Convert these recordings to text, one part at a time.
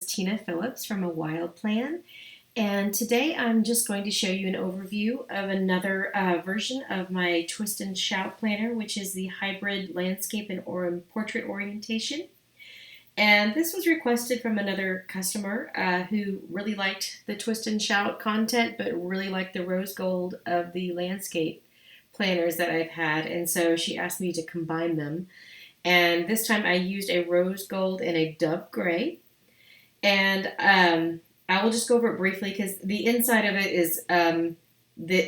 Tina Phillips from A Wild Plan, and today I'm just going to show you an overview of another version of my Twist and Shout planner, which is the hybrid landscape and portrait orientation. And this was requested from another customer who really liked the Twist and Shout content, but really liked the rose gold of the landscape planners that I've had, and so she asked me to combine them. And this time I used a rose gold and a dove gray. And I will just go over it briefly because the inside of it is the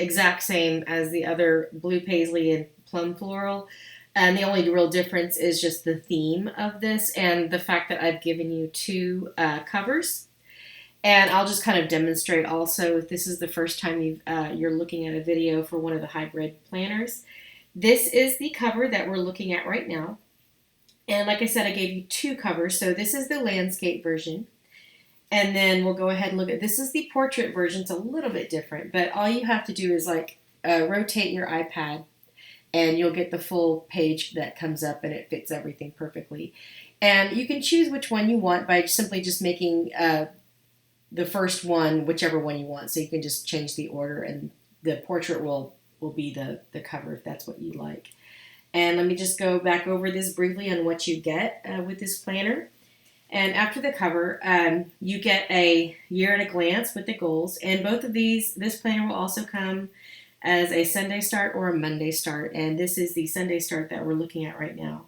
exact same as the other blue paisley and plum floral. And the only real difference is just the theme of this and the fact that I've given you two covers. And I'll just kind of demonstrate also if this is the first time you're looking at a video for one of the hybrid planners. This is the cover that we're looking at right now. And like I said, I gave you two covers. So this is the landscape version. And then we'll go ahead and look at, this is the portrait version. It's a little bit different, but all you have to do is rotate your iPad and you'll get the full page that comes up and it fits everything perfectly. And you can choose which one you want by simply just making the first one, whichever one you want. So you can just change the order and the portrait will be the cover if that's what you like. And let me just go back over this briefly on what you get with this planner. And after the cover, you get a year at a glance with the goals. And both of this planner will also come as a Sunday start or a Monday start. And this is the Sunday start that we're looking at right now.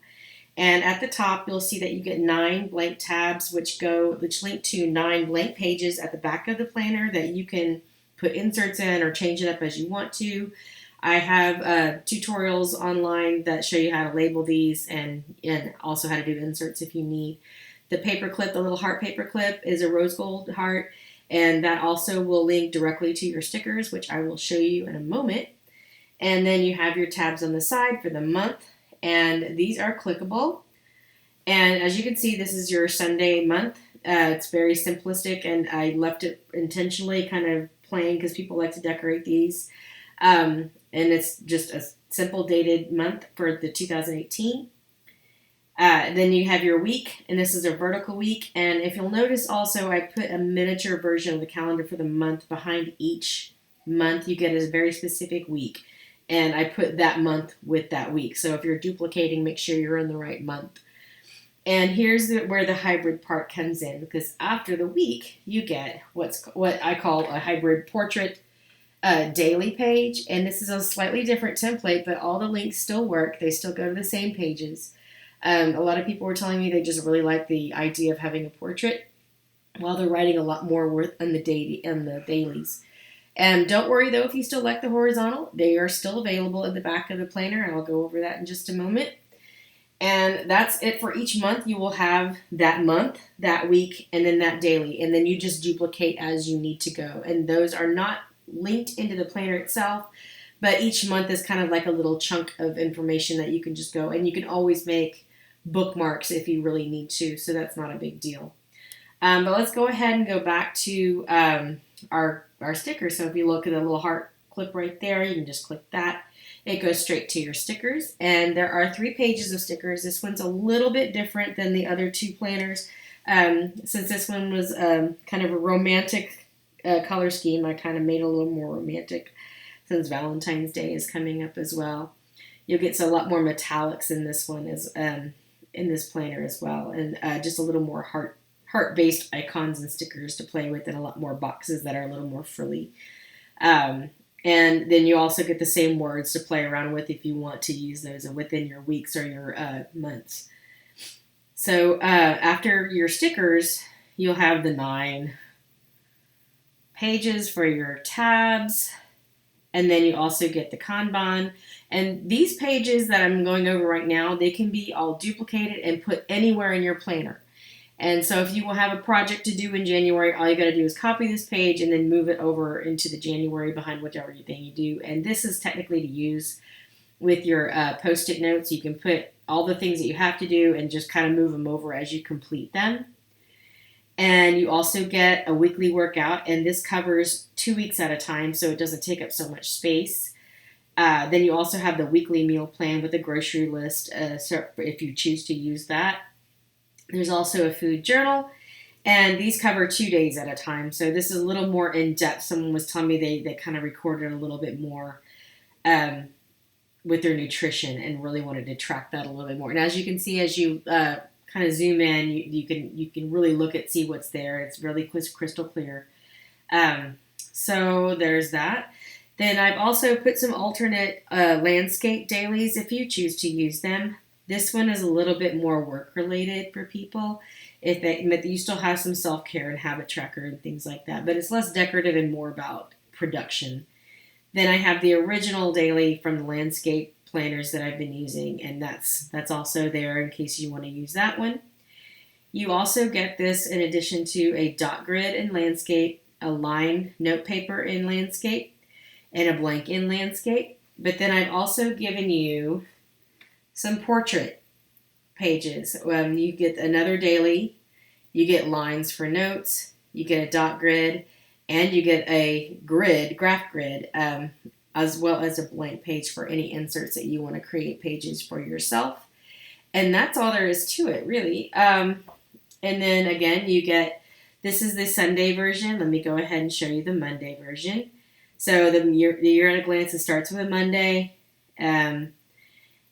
And at the top, you'll see that you get 9 blank tabs, which link to 9 blank pages at the back of the planner that you can put inserts in or change it up as you want to. I have tutorials online that show you how to label these and also how to do inserts if you need. The paper clip, the little heart paper clip, is a rose gold heart, and that also will link directly to your stickers, which I will show you in a moment. And then you have your tabs on the side for the month, and these are clickable. And as you can see, this is your Sunday month. It's very simplistic, and I left it intentionally kind of plain because people like to decorate these. And it's just a simple dated month for the 2018. Then you have your week, and this is a vertical week. And if you'll notice also, I put a miniature version of the calendar for the month behind each month. You get a very specific week, and I put that month with that week. So if you're duplicating, make sure you're in the right month. And here's where the hybrid part comes in, because after the week, you get what I call a hybrid portrait daily page. And this is a slightly different template, but all the links still work. They still go to the same pages. A lot of people were telling me they just really like the idea of having a portrait while they're writing a lot more in the dailies. And don't worry though, if you still like the horizontal, they are still available at the back of the planner, and I'll go over that in just a moment. And that's it for each month. You will have that month, that week, and then that daily, and then you just duplicate as you need to go. And those are not linked into the planner itself, but each month is kind of like a little chunk of information that you can just go, and you can always make bookmarks if you really need to, so that's not a big deal. But let's go ahead and go back to our stickers. So if you look at the little heart clip right there, you can just click that. It goes straight to your stickers, and there are 3 pages of stickers. This one's a little bit different than the other 2 planners. Since this one was kind of a romantic color scheme, I kind of made it a little more romantic since Valentine's Day is coming up as well. You'll get a lot more metallics in this one in this planner as well, and just a little more heart-based icons and stickers to play with, and a lot more boxes that are a little more frilly. And then you also get the same words to play around with if you want to use those within your weeks or your months. So after your stickers, you'll have the 9 pages for your tabs, and then you also get the Kanban. And these pages that I'm going over right now, they can be all duplicated and put anywhere in your planner. And so if you will have a project to do in January, all you got to do is copy this page and then move it over into the January behind whichever thing you do. And this is technically to use with your Post-it notes. You can put all the things that you have to do and just kind of move them over as you complete them. And you also get a weekly workout, and this covers 2 weeks at a time, so it doesn't take up so much space. Then you also have the weekly meal plan with a grocery list, so if you choose to use that. There's also a food journal, And these cover 2 days at a time. So this is a little more in depth. Someone was telling me they kind of recorded a little bit more with their nutrition and really wanted to track that a little bit more. And as you can see, as you kind of zoom in, you can really see what's there. It's really crystal clear. So there's that. Then I've also put some alternate landscape dailies if you choose to use them. This one is a little bit more work related for people. But you still have some self-care and habit tracker and things like that, but it's less decorative and more about production. Then I have the original daily from the landscape planners that I've been using, and that's also there in case you want to use that one. You also get this in addition to a dot grid in landscape, a line note paper in landscape, and a blank in landscape. But then I've also given you some portrait pages. You get another daily, you get lines for notes, you get a dot grid, and you get a graph grid, as well as a blank page for any inserts that you want to create pages for yourself. And that's all there is to it, really. And then again, this is the Sunday version. Let me go ahead and show you the Monday version. So the year at a glance, it starts with a Monday.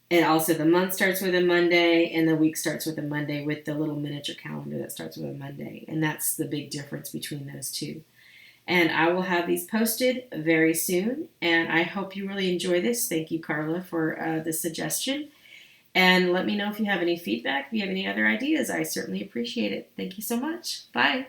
And also the month starts with a Monday, and the week starts with a Monday with the little miniature calendar that starts with a Monday. And that's the big difference between those two. And I will have these posted very soon, and I hope you really enjoy this. Thank you, Carla, for the suggestion. And let me know if you have any feedback, if you have any other ideas. I certainly appreciate it. Thank you so much. Bye.